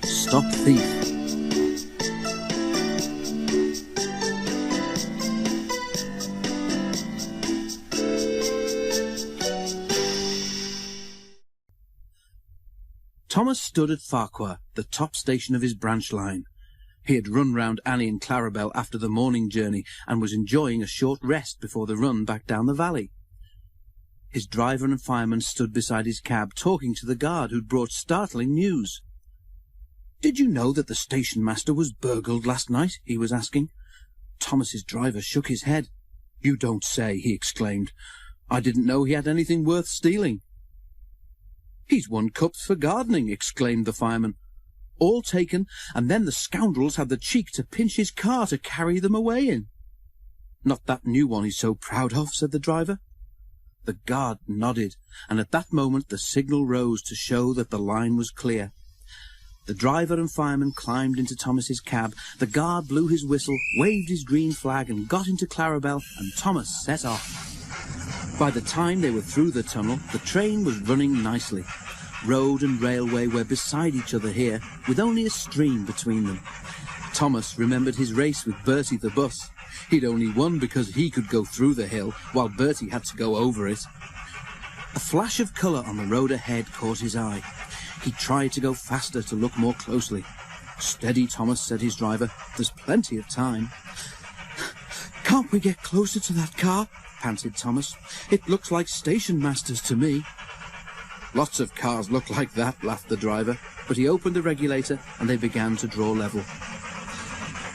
Stop thief. Thomas stood at Farquhar, the top station of his branch line. He had run round Annie and Clarabel after the morning journey and was enjoying a short rest before the run back down the valley. His driver and fireman stood beside his cab talking to the guard who'd brought startling news. "Did you know that the station master was burgled last night?" he was asking. Thomas's driver shook his head. "You don't say," he exclaimed. "I didn't know he had anything worth stealing." "He's won cups for gardening," exclaimed the fireman. "All taken, and then the scoundrels had the cheek to pinch his car to carry them away in." "Not that new one he's so proud of," said the driver. The guard nodded, and at that moment the signal rose to show that the line was clear. The driver and fireman climbed into Thomas's cab. The guard blew his whistle, waved his green flag, and got into Clarabel, and Thomas set off. By the time they were through the tunnel, the train was running nicely. Road and railway were beside each other here, with only a stream between them. Thomas remembered his race with Bertie the bus. He'd only won because he could go through the hill, while Bertie had to go over it. A flash of colour on the road ahead caught his eye. He tried to go faster to look more closely. "Steady, Thomas," said his driver. "There's plenty of time." "Can't we get closer to that car?" panted Thomas. "It looks like station masters to me." "Lots of cars look like that," laughed the driver, but he opened the regulator and they began to draw level.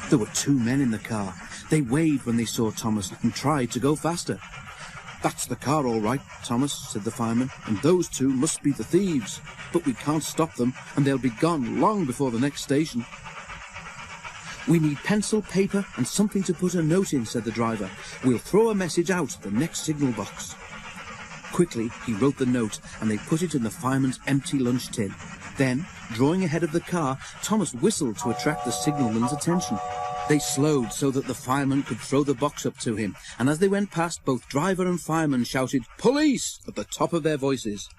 There were 2 men in the car. They waved when they saw Thomas and tried to go faster. "That's the car all right, Thomas," said the fireman, "and those 2 must be the thieves. But we can't stop them, and they'll be gone long before the next station." "We need pencil, paper, and something to put a note in," said the driver. "We'll throw a message out at the next signal box." Quickly, he wrote the note, and they put it in the fireman's empty lunch tin. Then, drawing ahead of the car, Thomas whistled to attract the signalman's attention. They slowed so that the fireman could throw the box up to him, and as they went past, both driver and fireman shouted "Police!" at the top of their voices.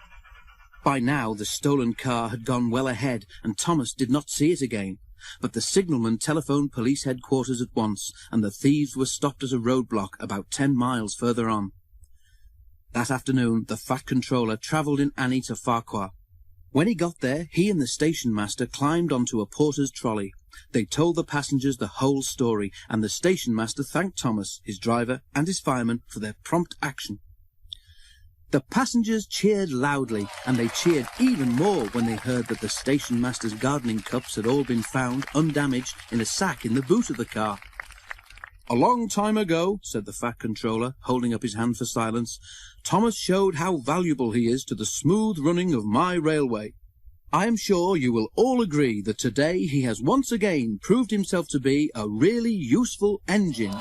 By now, the stolen car had gone well ahead, and Thomas did not see it again. But the signalman telephoned police headquarters at once, and the thieves were stopped at a roadblock about 10 miles further on. That afternoon, the fat controller travelled in Annie to Farquhar. When he got there, he and the station master climbed onto a porter's trolley. They told the passengers the whole story, and the station master thanked Thomas, his driver, and his fireman for their prompt action. The passengers cheered loudly, and they cheered even more when they heard that the station master's gardening cups had all been found, undamaged, in a sack in the boot of the car. "A long time ago," said the fat controller, holding up his hand for silence, "Thomas showed how valuable he is to the smooth running of my railway. I am sure you will all agree that today he has once again proved himself to be a really useful engine."